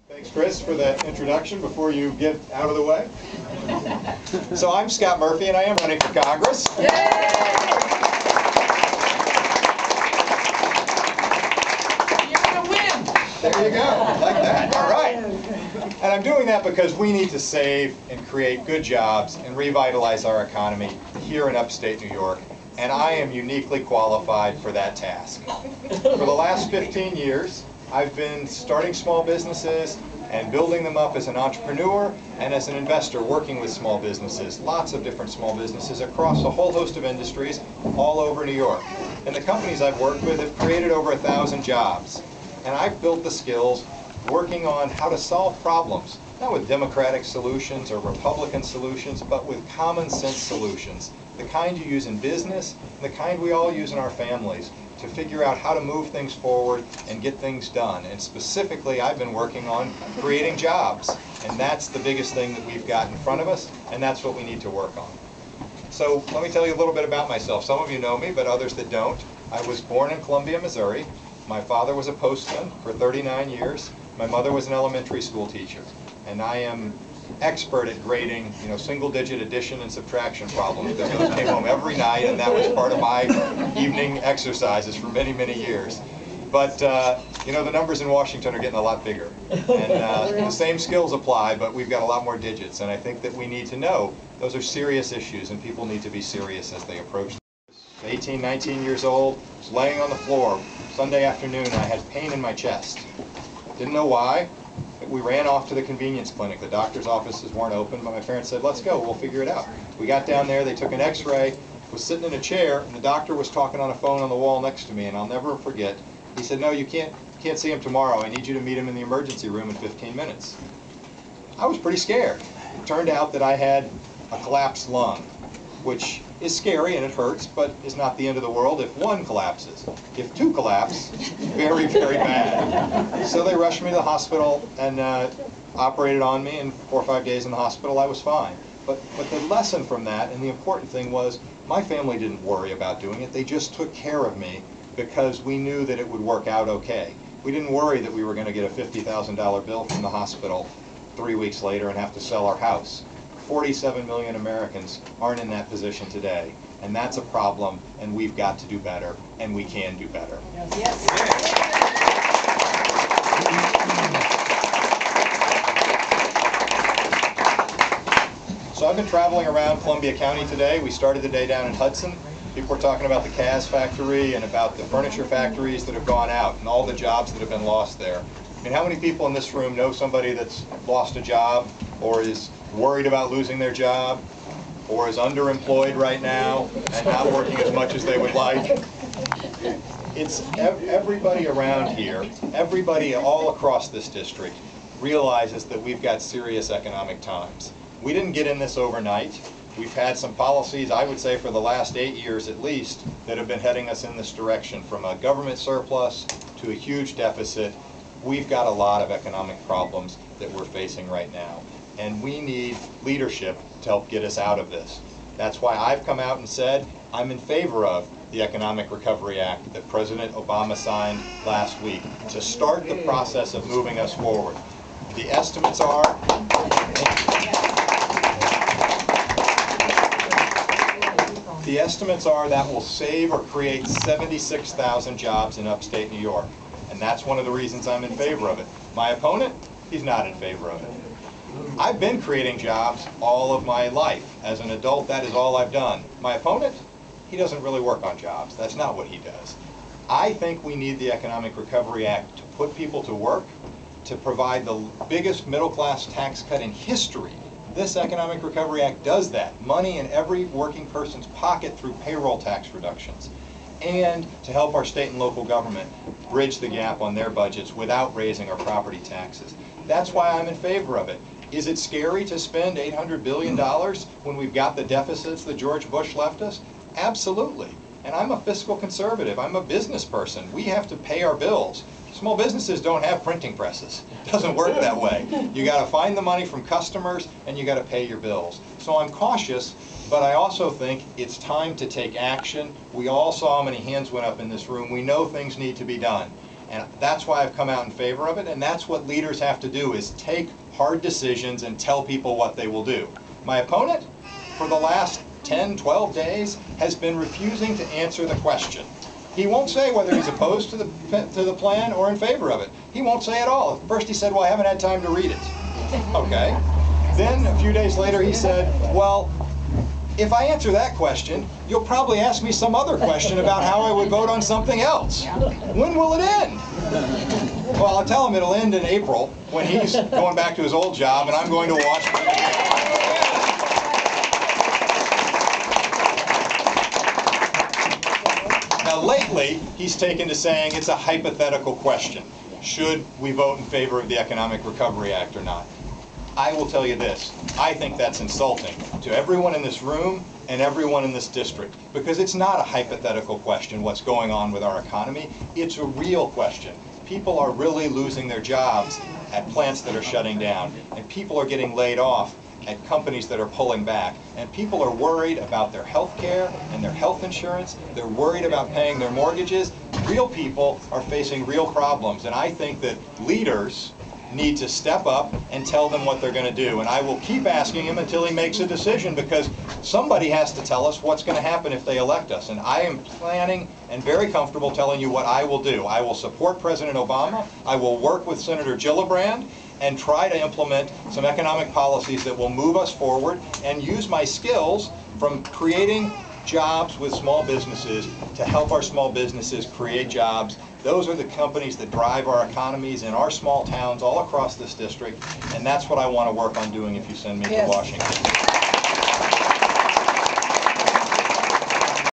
Thanks, Chris, for that introduction before you get out of the way. So I'm Scott Murphy, and I am running for Congress. Yay! You're going to win! There you go. Like that. All right. And I'm doing that because we need to save and create good jobs and revitalize our economy here in upstate New York. And I am uniquely qualified for that task. For the last 15 years, I've been starting small businesses and building them up as an entrepreneur and as an investor working with small businesses, lots of different small businesses across a whole host of industries all over New York. And the companies I've worked with have created over 1,000 jobs. And I've built the skills working on how to solve problems, not with democratic solutions or Republican solutions, but with common sense solutions, the kind you use in business and the kind we all use in our families, to figure out how to move things forward and get things done. And specifically, I've been working on creating jobs. And that's the biggest thing that we've got in front of us, and that's what we need to work on. So let me tell you a little bit about myself. Some of you know me, but others that don't. I was born in Columbia, Missouri. My father was a postman for 39 years. My mother was an elementary school teacher. And I am expert at grading, single-digit addition and subtraction problems, because those came home every night, and that was part of my evening exercises for many, many years. But the numbers in Washington are getting a lot bigger, and the same skills apply, but we've got a lot more digits. And I think that we need to know those are serious issues, and people need to be serious as they approach them. 18, 19 years old, was laying on the floor Sunday afternoon, and I had pain in my chest. Didn't know why. We ran off to the convenience clinic. The doctor's offices weren't open, but my parents said, let's go, we'll figure it out. We got down there, they took an x-ray, was sitting in a chair, and the doctor was talking on a phone on the wall next to me, and I'll never forget. He said, no, you can't see him tomorrow. I need you to meet him in the emergency room in 15 minutes. I was pretty scared. It turned out that I had a collapsed lung, which is scary and it hurts, but is not the end of the world if one collapses. If two collapse, very, very bad. So they rushed me to the hospital and operated on me, and 4 or 5 days in the hospital I was fine. But the lesson from that, and the important thing, was my family didn't worry about doing it. They just took care of me because we knew that it would work out okay. We didn't worry that we were going to get a $50,000 bill from the hospital 3 weeks later and have to sell our house. 47 million Americans aren't in that position today, and that's a problem, and we've got to do better, and we can do better. Yes. So I've been traveling around Columbia County today. We started the day down in Hudson. People were talking about the Kaz factory and about the furniture factories that have gone out and all the jobs that have been lost there. I mean, how many people in this room know somebody that's lost a job, or is worried about losing their job, or is underemployed right now and not working as much as they would like? It's everybody around here, everybody all across this district realizes that we've got serious economic times. We didn't get in this overnight. We've had some policies, I would say for the last 8 years at least, that have been heading us in this direction, from a government surplus to a huge deficit. We've got a lot of economic problems that we're facing right now. And we need leadership to help get us out of this. That's why I've come out and said I'm in favor of the Economic Recovery Act that President Obama signed last week to start the process of moving us forward. The estimates are that will save or create 76,000 jobs in upstate New York. And that's one of the reasons I'm in favor of it. My opponent, he's not in favor of it. I've been creating jobs all of my life. As an adult, that is all I've done. My opponent, he doesn't really work on jobs. That's not what he does. I think we need the Economic Recovery Act to put people to work, to provide the biggest middle-class tax cut in history. This Economic Recovery Act does that. Money in every working person's pocket through payroll tax reductions. And to help our state and local government bridge the gap on their budgets without raising our property taxes. That's why I'm in favor of it. Is it scary to spend $800 billion when we've got the deficits that George Bush left us? Absolutely. And I'm a fiscal conservative. I'm a business person. We have to pay our bills. Small businesses don't have printing presses. It doesn't work that way. You got to find the money from customers, and you got to pay your bills. So I'm cautious, but I also think it's time to take action. We all saw how many hands went up in this room. We know things need to be done. And that's why I've come out in favor of it, and that's what leaders have to do, is take hard decisions and tell people what they will do. My opponent, for the last 10, 12 days, has been refusing to answer the question. He won't say whether he's opposed to the plan or in favor of it. He won't say at all. First he said, well, I haven't had time to read it. Okay. Then a few days later he said, well, if I answer that question, you'll probably ask me some other question about how I would vote on something else. When will it end? Well, I'll tell him it'll end in April, when he's going back to his old job and I'm going to Washington. Now lately, he's taken to saying it's a hypothetical question. Should we vote in favor of the Economic Recovery Act or not? I will tell you this, I think that's insulting to everyone in this room and everyone in this district, because it's not a hypothetical question, what's going on with our economy. It's a real question. People are really losing their jobs at plants that are shutting down, and people are getting laid off at companies that are pulling back, and people are worried about their health care and their health insurance. They're worried about paying their mortgages. Real people are facing real problems, and I think that leaders need to step up and tell them what they're going to do. And I will keep asking him until he makes a decision, because somebody has to tell us what's going to happen if they elect us. And I am planning and very comfortable telling you what I will do. I will support President Obama. I will work with Senator Gillibrand and try to implement some economic policies that will move us forward, and use my skills from creating jobs with small businesses to help our small businesses create jobs. Those are the companies that drive our economies in our small towns all across this district, and that's what I want to work on doing if you send me to Washington.